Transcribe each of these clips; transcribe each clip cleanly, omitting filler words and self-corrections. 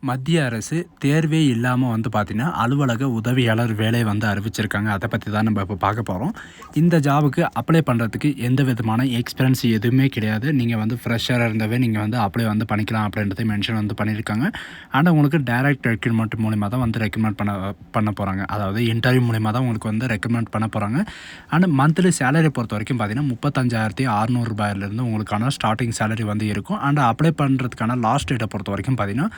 மத்திய அரசு தேர்வே இல்லாமல் வந்து பார்த்திங்கன்னா அலுவலக உதவியாளர் வேலை வந்து அறிவிச்சிருக்காங்க. அதை பற்றி தான் நம்ம இப்போ பார்க்க போகிறோம். இந்த ஜாபுக்கு அப்ளை பண்ணுறதுக்கு எந்த விதமான எக்ஸ்பீரியன்ஸ் எதுவுமே கிடையாது. நீங்கள் வந்து ஃப்ரெஷராக இருந்தவே நீங்கள் வந்து அப்ளை வந்து பண்ணிக்கலாம் அப்படின்றத மென்ஷன் வந்து பண்ணியிருக்காங்க. ஆனால் உங்களுக்கு டைரக்ட் ரெக்ரூட்மெண்ட் மூலிமா தான் வந்து ரெக்ரூட்மெண்ட் பண்ண போகிறாங்க. அதாவது இன்டர்வியூ மூலிமா தான் உங்களுக்கு வந்து ரெக்ரூட்மெண்ட் பண்ண போகிறாங்க. ஆனால் மந்த்லி சேலரி பொறுத்த வரைக்கும் பார்த்திங்கன்னா 35,600 ரூபாயிலிருந்து உங்களுக்கான ஸ்டார்டிங் சேலரி வந்து இருக்கும். அண்ட் அப்ளை பண்ணுறதுக்கான லாஸ்ட் டேட்டை பொறுத்த வரைக்கும் பார்த்திங்கன்னா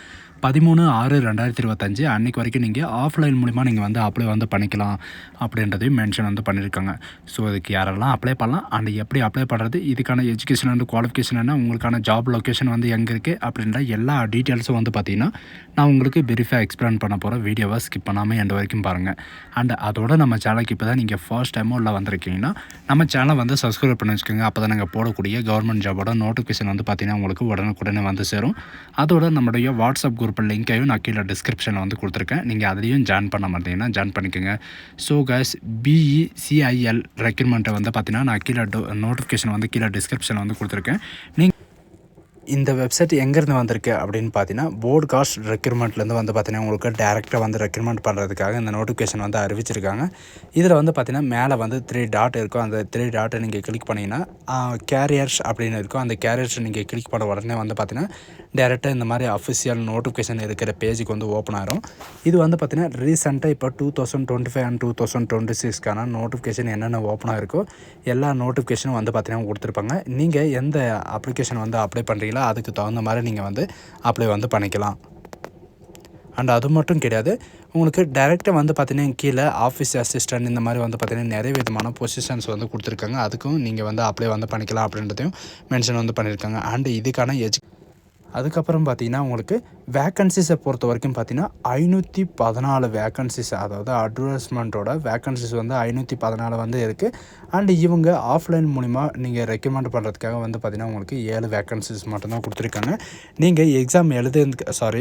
13/6/2025 அன்றைக்கு வரைக்கும் நீங்கள் ஆஃப்லைன் மூலிமா நீங்கள் வந்து அப்ளை வந்து பண்ணிக்கலாம் அப்படின்றதையும் மென்ஷன் வந்து பண்ணியிருக்காங்க. ஸோ இதுக்கு யாரெல்லாம் அப்ளை பண்ணலாம் அண்ட் எப்படி அப்ளை பண்ணுறது, இதுக்கான எஜுகேஷன் அண்ட் குவாலிஃபிகேஷன் என்ன, உங்களுக்கான ஜாப் லொக்கேஷன் வந்து எங்கே இருக்குது அப்படின்ற எல்லா டீட்டெயில்ஸும் வந்து பார்த்திங்கன்னா நான் உங்களுக்கு வெரிஃபை எக்ஸ்பிளைன் பண்ண போகிற வீடியோவை ஸ்கிப் பண்ணாமல் எண்ட் வரைக்கும் பாருங்கள். அண்ட் அதோட நம்ம சேனலுக்கு இப்போ தான் நீங்கள் ஃபர்ஸ்ட் டைமோ உள்ள வந்திருக்கீங்கன்னா நம்ம சேனலை வந்து சப்ஸ்கிரைப் பண்ணி வச்சுக்கோங்க. அப்போ தான் நாங்கள் போடக்கூடிய கவர்மெண்ட் ஜாபோட நோட்டிஃபிகேஷன் வந்து பார்த்திங்கன்னா உங்களுக்கு உடனுக்குடனே வந்து சேரும். அதோட நம்மளுடைய வாட்ஸ்அப் குரூப் லிங்கையும் நான் கீழே டிஸ்கிரிப்ஷனில் வந்து கொடுத்துருக்கேன். நீங்கள் அதையும் ஜாயின் பண்ண மாட்டீங்கன்னா ஜாயின் பண்ணிக்கோங்க. ஸோ கைஸ், BECIL ரெக்ரூட்மெண்ட்டை வந்து பார்த்தீங்கன்னா நான் கீழே நோட்டிஃபிகேஷன் வந்து கீழே டிஸ்கிரிப்ஷனில் வந்து கொடுத்துருக்கேன். நீங்கள் இந்த வெப்சைட் எங்கேருந்து வந்திருக்கு அப்படின்னு பார்த்தீங்கன்னா போட்காஸ்ட் ரெக்ரூட்மெண்ட்லேருந்து வந்து பார்த்தீங்கன்னா உங்களுக்கு டேரெக்டாக வந்து ரெக்ரூட்மெண்ட் பண்ணுறதுக்காக இந்த நோட்டிஃபிகேஷன் வந்து அறிவிச்சிருக்காங்க. இதில் வந்து பார்த்தீங்கன்னா மேலே வந்து 3 டாட் இருக்கும். அந்த 3 டாட்டை நீங்கள் கிளிக் பண்ணிங்கன்னா கேரியர்ஸ் அப்படின்னு இருக்கும். அந்த கேரியர்ஸ் நீங்கள் கிளிக் பண்ண உடனே வந்து பார்த்தீங்கன்னா டேரெக்டாக இந்த மாதிரி அஃபிஷியல் நோட்டிஃபிகேஷன் இருக்கிற பேஜுக்கு வந்து ஓப்பன் ஆகிரும். இது வந்து பார்த்தீங்கன்னா ரீசெண்டாக இப்போ 2025 அண்ட் 2026க்கான நோட்டிஃபிகேஷன் என்னென்ன ஓப்பன் ஆகிருக்கோ எல்லா நோட்டிஃபிகேஷனும் வந்து பார்த்தீங்கன்னா கொடுத்துருப்பாங்க. நீங்கள் எந்த அப்ளிகேஷன் வந்து அப்ளை பண்ணுறீங்களோ அதுக்கு தகுந்த மாதிரி நீங்கள் வந்து அப்ளை வந்து பண்ணிக்கலாம். அண்ட் அது மட்டும் கிடையாது, உங்களுக்கு டைரெக்டாக வந்து பார்த்தீங்கன்னா கீழே ஆஃபீஸ் அசிஸ்டன்ட் இந்த மாதிரி வந்து பார்த்தீங்கன்னா நிறைய விதமான பொசிஷன்ஸ் வந்து கொடுத்துருக்காங்க. அதுக்கும் நீங்கள் வந்து அப்ளை வந்து பண்ணிக்கலாம் அப்படின்றதையும் மென்ஷன் வந்து பண்ணியிருக்காங்க. அண்ட் இதுக்கான அதுக்கப்புறம் பார்த்தீங்கன்னா உங்களுக்கு வேக்கன்சிஸை பொறுத்த வரைக்கும் பார்த்தீங்கன்னா 514 வேக்கன்சிஸ், அதாவது அட்வர்டைஸ்மெண்ட்டோட வேக்கன்சிஸ் வந்து 514 வந்து இருக்குது. அண்ட் இவங்க ஆஃப்லைன் மூலிமா நீங்கள் ரெக்கமெண்ட் பண்ணுறதுக்காக வந்து பார்த்தீங்கன்னா உங்களுக்கு 7 வேக்கன்சிஸ் மட்டும்தான் கொடுத்துருக்காங்க. நீங்கள் எக்ஸாம்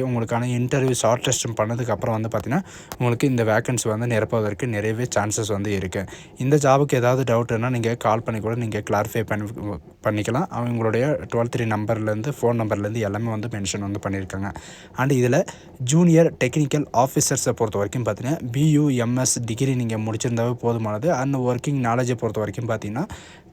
உங்களுக்கான இன்டர்வியூ ஷார்ட் டெஸ்ட் பண்ணதுக்கப்புறம் வந்து பார்த்தீங்கன்னா உங்களுக்கு இந்த வேக்கன்சி வந்து நிரப்புவதற்கு நிறையவே சான்சஸ் வந்து இருக்குது. இந்த ஜாபுக்கு ஏதாவது டவுட்னா நீங்கள் கால் பண்ணி கூட நீங்கள் கிளாரிஃபை பண்ணிக்கலாம். அவங்களுடைய 12 நம்பர்லேருந்து ஃபோன் நம்பர்லேருந்து எல்லாமே வந்து மென்ஷன் வந்து பண்ணியிருக்காங்க. அண்ட் இதில் ஜூனியர் டெக்னிக்கல் ஆஃபீஸர்ஸை பொறுத்த வரைக்கும் பார்த்தீங்கன்னா BUMS டிகிரி நீங்கள் முடிச்சிருந்தாவே போதுமானது. அண்ட் ஒர்க்கிங் நாலேஜை பொறுத்த வரைக்கும் பார்த்தீங்கன்னா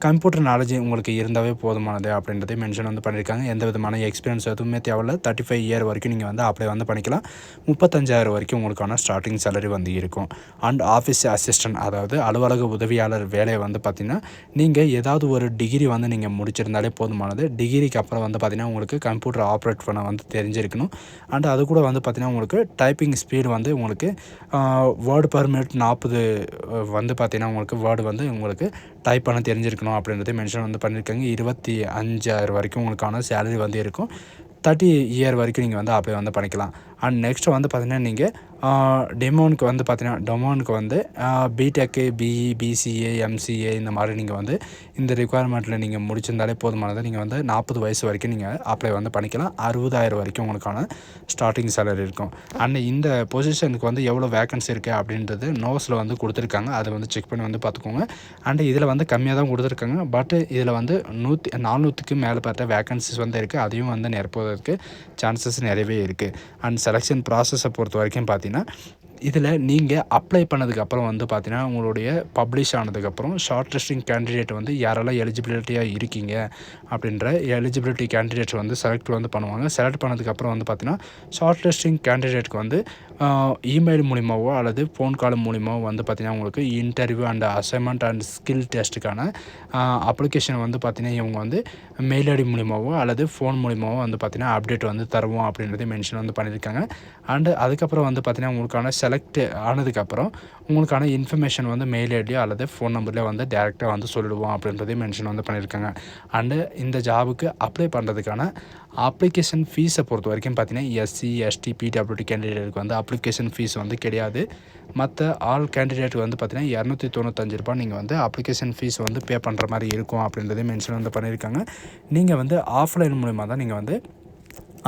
கம்ப்யூட்டர் நாலேஜ் உங்களுக்கு இருந்தாவே போதுமானது அப்படின்றதே மென்ஷன் வந்து பண்ணியிருக்காங்க. எந்த விதமான எக்ஸ்பீரியன்ஸ் எதுவுமே தேவையில்ல. 35 இயர் வரைக்கும் நீங்கள் வந்து அப்ளை வந்து பண்ணிக்கலாம். 35,000 வரைக்கும் உங்களுக்கான ஸ்டார்டிங் சேலரி வந்து இருக்கும். அண்ட் ஆஃபீஸ் அசிஸ்டன்ட், அதாவது அலுவலக உதவியாளர் வேலையை வந்து பார்த்திங்கன்னா நீங்கள் ஏதாவது ஒரு டிகிரி வந்து நீங்கள் முடிச்சிருந்தாலே போதுமானது. டிகிரிக்கு அப்புறம் வந்து பார்த்திங்கன்னா உங்களுக்கு கம்ப்யூட்டர் ஆப்ரேட் பண்ண வந்து தெரிஞ்சிருக்கணும். அண்ட் அது கூட வந்து பார்த்திங்கன்னா உங்களுக்கு டைப்பிங் ஸ்பீடு வந்து உங்களுக்கு வேர்டு பர் மினிட் 40 வந்து பார்த்திங்கன்னா உங்களுக்கு வேர்டு வந்து உங்களுக்கு டைப் பண்ண தெரிஞ்சிருக்கணும் அப்படின்றத மென்ஷன் வந்து பண்ணியிருக்காங்க. 25,000 வரைக்கும் உங்களுக்கான சேலரி வந்து இருக்கும். 30 இயர் வரைக்கும் நீங்கள் வந்து அப்ளை வந்து பண்ணிக்கலாம். அண்ட் நெக்ஸ்ட் வந்து பார்த்திங்கன்னா நீங்கள் டொமைனுக்கு வந்து பிடெக்கு, BE, BCA, MCA இந்த மாதிரி நீங்கள் வந்து இந்த ரிக்குவயர்மெண்ட்டில் நீங்கள் முடிச்சிருந்தாலே போதுமானது. நீங்கள் வந்து 40 வயசு வரைக்கும் நீங்கள் அப்ளை வந்து பண்ணிக்கலாம். 60,000 வரைக்கும் உங்களுக்கான ஸ்டார்டிங் சேலரி இருக்கும். அண்ட் இந்த பொசிஷனுக்கு வந்து எவ்வளோ வேக்கன்சி இருக்குது அப்படின்றது நோஸில் வந்து கொடுத்துருக்காங்க. அதை வந்து செக் பண்ணி வந்து பார்த்துக்கோங்க. அண்ட் இதில் வந்து கம்மியாக தான் கொடுத்துருக்காங்க. பட் இதில் வந்து 400க்கு மேலே பார்த்த வேக்கன்சிஸ் வந்து இருக்குது. அதையும் வந்து நிரப்புவதற்கு சான்சஸ் நிறையவே இருக்குது. அண்ட் செலெக்ஷன் ப்ராசஸை பொறுத்த வரைக்கும் பார்த்தீங்கன்னா இதில் நீங்கள் அப்ளை பண்ணதுக்கப்புறம் வந்து பார்த்தீங்கன்னா உங்களுடைய பப்ளிஷ் ஆனதுக்கப்புறம் ஷார்ட் லிஸ்டிங் கேண்டிடேட் வந்து யாரெல்லாம் எலிஜிபிலிட்டியாக இருக்கீங்க அப்படின்ற எலிஜிபிலிட்டி கேண்டிடேட்ஸ் வந்து செலக்ட் வந்து பண்ணுவாங்க. செலக்ட் பண்ணதுக்கப்புறம் வந்து பார்த்தீங்கன்னா ஷார்ட் லிஸ்டிங் கேண்டிடேட்க்கு வந்து இமெயில் மூலிமாவோ அல்லது ஃபோன் கால் மூலிமாவோ வந்து பார்த்திங்கன்னா உங்களுக்கு interview and assignment and skill டெஸ்ட்டுக்கான அப்ளிகேஷன் வந்து பார்த்திங்கன்னா இவங்க வந்து மெயில் ஐடி மூலிமாவோ அல்லது ஃபோன் மூலிமாவோ வந்து பார்த்திங்கன்னா அப்டேட் வந்து தருவோம் அப்படின்றத மென்ஷன் வந்து பண்ணியிருக்காங்க. அண்டு அதுக்கப்புறம் வந்து பார்த்திங்கன்னா உங்களுக்கான செலக்ட் ஆனதுக்கப்புறம் உங்களுக்கான இன்ஃபர்மேஷன் வந்து மெயில் ஐடியோ அல்லது ஃபோன் நம்பர்லேயே வந்து டேரெக்டாக வந்து சொல்லிடுவோம் அப்படின்றதையும் மென்ஷன் வந்து பண்ணியிருக்காங்க. அண்டு இந்த ஜாபுக்கு அப்ளை பண்ணுறதுக்கான அப்ளிகேஷன் ஃபீஸை பொறுத்த வரைக்கும் பார்த்திங்கன்னா SC, ST, PWD கேண்டிடேட்டுக்கு வந்து அப்ளிகேஷன் ஃபீஸ் வந்து கிடையாது. மற்ற ஆல் கேண்டிடேட்டுக்கு வந்து பார்த்திங்கன்னா 295 ரூபாய் நீங்கள் வந்து அப்ளிகேஷன் ஃபீஸ் வந்து பே பண்ணுற மாதிரி இருக்கும் அப்படின்றதையும் மென்ஷன் வந்து பண்ணியிருக்காங்க. நீங்கள் வந்து ஆஃப்லைன் மூலிமா தான் நீங்கள் வந்து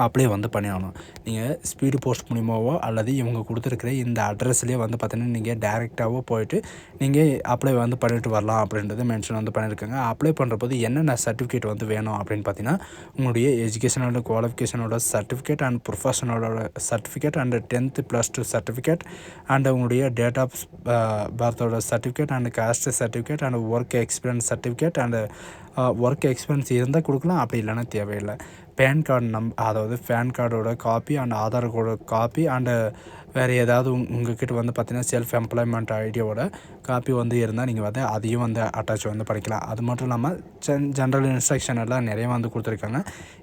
அப்ளை வந்து பண்ணி ஆகணும். நீங்கள் ஸ்பீடு போஸ்ட் மூலிமாவோ அல்லது இவங்க கொடுத்துருக்குற இந்த அட்ரஸ்லேயே வந்து பார்த்தீங்கன்னா நீங்கள் டேரெக்டாகவோ போயிட்டு நீங்கள் அப்ளை வந்து பண்ணிட்டு வரலாம் அப்படின்றது மென்ஷன் வந்து பண்ணியிருக்காங்க. அப்ளை பண்ணுறபோது என்னென்ன சர்டிஃபிகேட் வந்து வேணும் அப்படின்னு பார்த்தீங்கன்னா, உங்களுடைய எஜுகேஷனோட குவாலிஃபிகேஷனோட சர்டிஃபிகேட் அண்ட் ப்ரொஃபஷனோட certificate and 10th +2 certificate and உங்களுடைய டேட் ஆஃப் பர்த்தோட certificate and caste certificate and work experience certificate and work experience இருந்தால் கொடுக்கலாம், அப்படி இல்லைன்னா தேவையில்லை. பேன் கார்டு அதாவது பேன் கார்டோட காப்பி அண்ட் ஆதார் கார்டோட காப்பி அண்டு வேறு ஏதாவது உங்கள்கிட்ட வந்து பார்த்திங்கன்னா செல்ஃப் எம்ப்ளாய்மெண்ட் ஐடியோட காப்பி வந்து இருந்தால் நீங்கள் வந்து அதையும் வந்து அட்டாச் வந்து பண்ணிக்கலாம். அது மட்டும் இல்லாமல் ஜென்ரல் இன்ஸ்ட்ரக்ஷன் எல்லாம் நிறைய வந்து கொடுத்துருக்காங்க.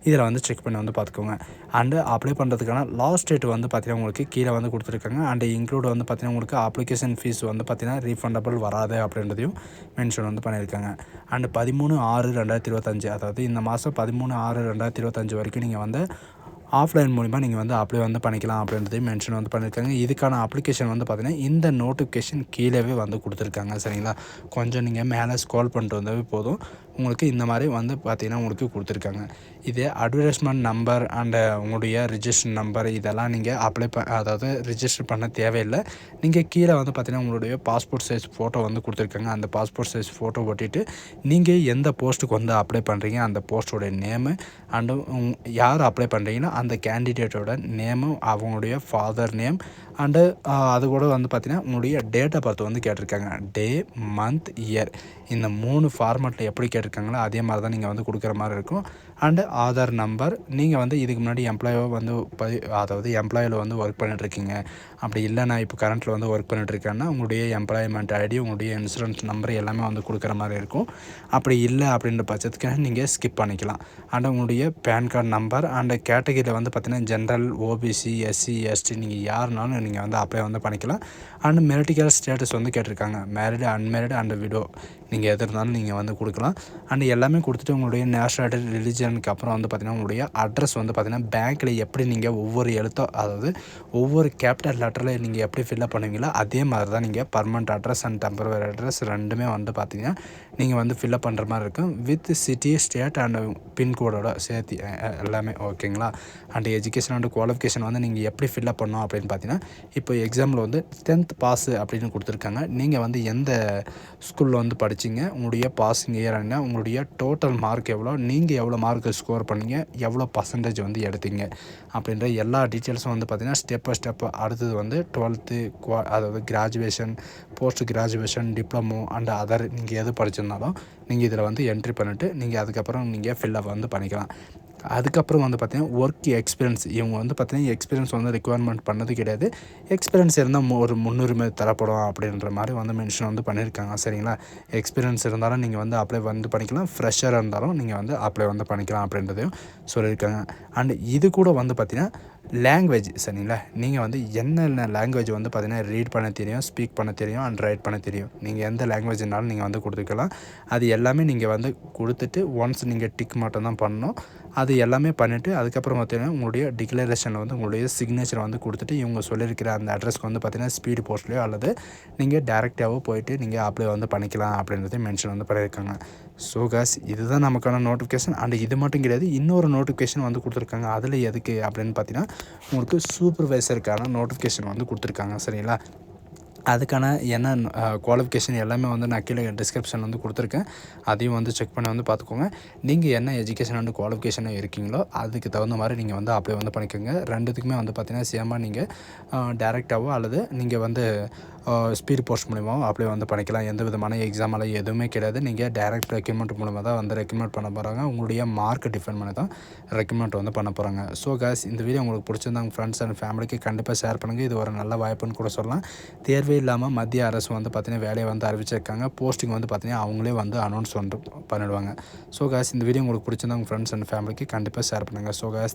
இதில் வந்து செக் பண்ணி வந்து பார்த்துக்கோங்க. அண்டு அப்ளை பண்ணுறதுக்கான லாஸ்ட் டேட் வந்து பார்த்திங்கன்னா உங்களுக்கு கீழே வந்து கொடுத்துருக்காங்க. அண்டு இன்க்ளூட் வந்து பார்த்திங்கன்னா உங்களுக்கு அப்ளிகேஷன் ஃபீஸ் வந்து பார்த்திங்கன்னா ரீஃபண்டபிள் வராது அப்படின்றதையும் மென்ஷன் வந்து பண்ணியிருக்காங்க. அண்டு 13/6/2025 அதாவது இந்த மாதம் 13/6/2025 வரைக்கும் நீங்கள் வந்து ஆஃப்லைன் மூலிமா நீங்கள் வந்து அப்ளை வந்து பண்ணிக்கலாம் அப்படின்றதையும் மென்ஷன் வந்து பண்ணியிருக்காங்க. இதுக்கான அப்ளிகேஷன் வந்து பார்த்திங்கன்னா இந்த நோட்டிஃபிகேஷன் கீழவே வந்து கொடுத்துருக்காங்க. சரிங்களா, கொஞ்சம் நீங்கள் மேலே ஸ்க்ரோல் பண்ணிட்டு வந்தாவே போதும், உங்களுக்கு இந்த மாதிரி வந்து பார்த்திங்கன்னா உங்களுக்கு கொடுத்துருக்காங்க. இது அட்வர்டைஸ்மெண்ட் நம்பர் அண்டு உங்களுடைய ரிஜிஸ்ட்ரேஷன் நம்பர் இதெல்லாம் நீங்கள் அதாவது ரிஜிஸ்டர் பண்ண தேவையில்லை. நீங்கள் கீழே வந்து பார்த்திங்கன்னா உங்களுடைய பாஸ்போர்ட் சைஸ் ஃபோட்டோ வந்து கொடுத்துருக்காங்க. அந்த பாஸ்போர்ட் சைஸ் ஃபோட்டோ ஒட்டிட்டு நீங்கள் எந்த போஸ்ட்டுக்கு வந்து அப்ளை பண்ணுறீங்க அந்த போஸ்ட்டோடைய நேமு அண்டு யார் அப்ளை பண்ணுறீங்கன்னா அந்த கேண்டிடேட்டோட நேமும் அவங்களுடைய ஃபாதர் நேம் அண்டு அது கூட வந்து பார்த்திங்கன்னா உங்களுடைய டேட் ஆஃப் பர்த் வந்து கேட்டிருக்காங்க. டே, மந்த், இயர் இந்த 3 ஃபார்மெட்டில் எப்படி கேட்டிருக்காங்களோ அதே மாதிரி தான் நீங்கள் வந்து கொடுக்குற மாதிரி இருக்கும். அண்டு ஆதார் நம்பர், நீங்கள் வந்து இதுக்கு முன்னாடி எம்ப்ளாயோ வந்து அதாவது எம்ப்ளாயில் வந்து ஒர்க் பண்ணிகிட்ருக்கீங்க, அப்படி இல்லை நான் இப்போ கரண்ட்டில் வந்து ஒர்க் பண்ணிகிட்ருக்கேன்னா உங்களுடைய எம்ப்ளாய்மெண்ட் ஐடி உங்களுடைய இன்சூரன்ஸ் நம்பர் எல்லாமே வந்து கொடுக்குற மாதிரி இருக்கும். அப்படி இல்லை அப்படின்ற பட்சத்துக்கு நீங்கள் ஸ்கிப் பண்ணிக்கலாம். அண்ட் உங்களுடைய பேன் கார்டு நம்பர் அண்டு கேட்டகரியில் வந்து பார்த்திங்கன்னா ஜென்ரல், ஓபிசி, எஸ்சி, எஸ்டி நீங்கள் யாருனாலும் நீங்கள் வந்து அப்ளை வந்து பண்ணிக்கலாம். அண்ட் மெரிட்டிக்கல் ஸ்டேட்டஸ் வந்து கேட்டிருக்காங்க. மேரிடு, அன்மேரிடு அண்டு விடோ நீங்கள் எது இருந்தாலும் நீங்கள் வந்து கொடுக்கலாம். அண்ட் எல்லாமே கொடுத்துட்டு உங்களுடைய நேஷனாலிட்டி, ரிலிஜனுக்கு அப்புறம் வந்து பார்த்திங்கன்னா உங்களுடைய அட்ரஸ் வந்து பார்த்திங்கன்னா பேங்க்கில் எப்படி நீங்கள் ஒவ்வொரு எழுத்தோ அதாவது ஒவ்வொரு கேபிட்டல் லெட்டரில் நீங்கள் எப்படி ஃபில்அப் பண்ணுவீங்களோ அதே மாதிரி தான் நீங்கள் permanent address and temporary address ரெண்டுமே வந்து பார்த்திங்கன்னா நீங்கள் வந்து ஃபில்அப் பண்ணுற மாதிரி இருக்கும். வித் சிட்டி, ஸ்டேட் அண்ட் பின்கோடோட சேர்த்து எல்லாமே ஓகேங்களா. அண்ட் எஜுகேஷன் அண்ட் குவாலிஃபிகேஷன் வந்து நீங்கள் எப்படி ஃபில்அப் பண்ணோம் அப்படின்னு பார்த்தீங்கன்னா, இப்போ எக்ஸாம்பிள் வந்து 10th பாஸு அப்படின்னு கொடுத்துருக்காங்க. நீங்கள் வந்து எந்த ஸ்கூலில் வந்து படிச்சிங்க, உங்களுடைய பாஸிங் இயர் என்ன, உங்களுடைய டோட்டல் மார்க் எவ்வளோ, நீங்கள் எவ்வளோ மார்க் ஸ்கோர் பண்ணீங்க, எவ்வளோ பர்சன்டேஜ் வந்து எடுத்தீங்க அப்படின்ற எல்லா டீட்டெயில்ஸும் வந்து பார்த்திங்கன்னா ஸ்டெப் பை ஸ்டெப் அடுத்தது வந்து 12th அதாவது graduation, post graduation, diploma and other நீங்கள் எது படிச்சிருந்தாலும் நீங்கள் இதில் வந்து என்ட்ரி பண்ணிவிட்டு நீங்கள் அதுக்கப்புறம் நீங்கள் ஃபில்அப் வந்து பண்ணிக்கலாம். அதுக்கப்புறம் வந்து பார்த்திங்கன்னா ஒர்க் எக்ஸ்பீரியன்ஸ், இவங்க வந்து பார்த்திங்கன்னா எக்ஸ்பீரியன்ஸ் வந்து ரெக்குவயர்மெண்ட் பண்ணது கிடையாது. எக்ஸ்பீரியன்ஸ் இருந்தால் ஒரு முன்னுரிமை தரப்படும் அப்படின்ற மாதிரி வந்து மென்ஷன் வந்து பண்ணியிருக்காங்க. சரிங்களா, எக்ஸ்பீரியன்ஸ் இருந்தாலும் நீங்கள் வந்து அப்ளை வந்து பண்ணிக்கலாம், ஃப்ரெஷராக இருந்தாலும் நீங்கள் வந்து அப்ளை வந்து பண்ணிக்கலாம் அப்படின்றதையும் சொல்லியிருக்காங்க. அண்ட் இது கூட வந்து பார்த்திங்கன்னா லாங்குவேஜ், சரிங்களா, நீங்கள் வந்து என்னென்ன லாங்குவேஜ் வந்து பார்த்திங்கன்னா ரீட் பண்ண தெரியும், ஸ்பீக் பண்ண தெரியும் அண்ட் ரைட் பண்ண தெரியும், நீங்கள் எந்த லாங்குவேஜ்னாலும் நீங்கள் வந்து கொடுத்துக்கலாம். அது எல்லாமே நீங்கள் வந்து கொடுத்துட்டு ஒன்ஸ் நீங்கள் டிக் மட்டும் தான் பண்ணணும். அது எல்லாமே பண்ணிவிட்டு அதுக்கப்புறம் பார்த்திங்கன்னா உங்களுடைய டிக்ளரேஷனில் வந்து உங்களுடைய சிக்னேச்சரை வந்து கொடுத்துட்டு இவங்க சொல்லியிருக்கிற அந்த அட்ரஸ்க்கு வந்து பார்த்திங்கன்னா ஸ்பீடு போஸ்ட்லேயோ அல்லது நீங்கள் டேரெக்டாகவோ போயிட்டு நீங்கள் அப்ளை வந்து பண்ணிக்கலாம் அப்படின்றதையும் மென்ஷன் வந்து பண்ணியிருக்காங்க. ஸோ காஸ் இதுதான் நமக்கான நோட்டிஃபிகேஷன். அண்ட் இது மட்டும் கிடையாது, இன்னொரு நோட்டிஃபிகேஷன் வந்து கொடுத்துருக்காங்க. அதில் எதுக்கு அப்படின்னு பார்த்தீங்கன்னா உங்களுக்கு சூப்பர்வைசருக்கான நோட்டிஃபிகேஷன் வந்து கொடுத்துருக்காங்க. சரிங்களா, அதுக்கான என்ன குவாலிஃபிகேஷன் எல்லாமே வந்து நான் கீழே டிஸ்கிரிப்ஷன் வந்து கொடுத்துருக்கேன். அதையும் வந்து செக் பண்ணி வந்து பார்த்துக்கோங்க. நீங்கள் என்ன எஜுகேஷன் அண்ட் குவாலிஃபிகேஷனாக இருக்கீங்களோ அதுக்கு தகுந்த மாதிரி நீங்கள் வந்து அப்ளை வந்து பண்ணிக்கோங்க. ரெண்டுத்துக்குமே வந்து பார்த்திங்கன்னா சேமாக நீங்கள் டேரெக்டாகவோ அல்லது நீங்கள் வந்து ஸ்பீட் போஸ்ட் மூலிமாவும் அப்ளை வந்து பண்ணிக்கலாம். எந்த விதமான எக்ஸாமெல்லாம் எதுவுமே கிடையாது. நீங்கள் டேரெக்ட் ரெக்ரூட்மெண்ட் மூலமாக தான் வந்து ரெக்ரூட்மெண்ட் பண்ண போகிறாங்க. உங்களுடைய மார்க் டிஃபைன் பண்ணி தான் ரெக்ரூட்மெண்ட் வந்து பண்ண போகிறாங்க. ஸோ காஸ் இந்த வீடியோ உங்களுக்கு பிடிச்சிருந்தா உங்கள் ஃப்ரெண்ட்ஸ் அண்ட் ஃபேமிலிக்கு கண்டிப்பாக ஷேர் பண்ணுங்கள். இது ஒரு நல்ல வாய்ப்புன்னு கூட சொல்லலாம். தேர்வே இல்லாமல் மத்திய அரசு வந்து பார்த்திங்கன்னா வேலையை வந்து அறிவிச்சிருக்காங்க. போஸ்டிங் வந்து பார்த்திங்கன்னா அவங்களே வந்து அனௌன்ஸ் வந்து பண்ணிடுவாங்க. ஸோ காஸ் இந்த வீடியோ உங்களுக்கு பிடிச்சிருந்தா உங்கள் ஃப்ரெண்ட்ஸ் அண்ட் ஃபேமிலிக்கு கண்டிப்பாக ஷேர் பண்ணுங்கள். So cos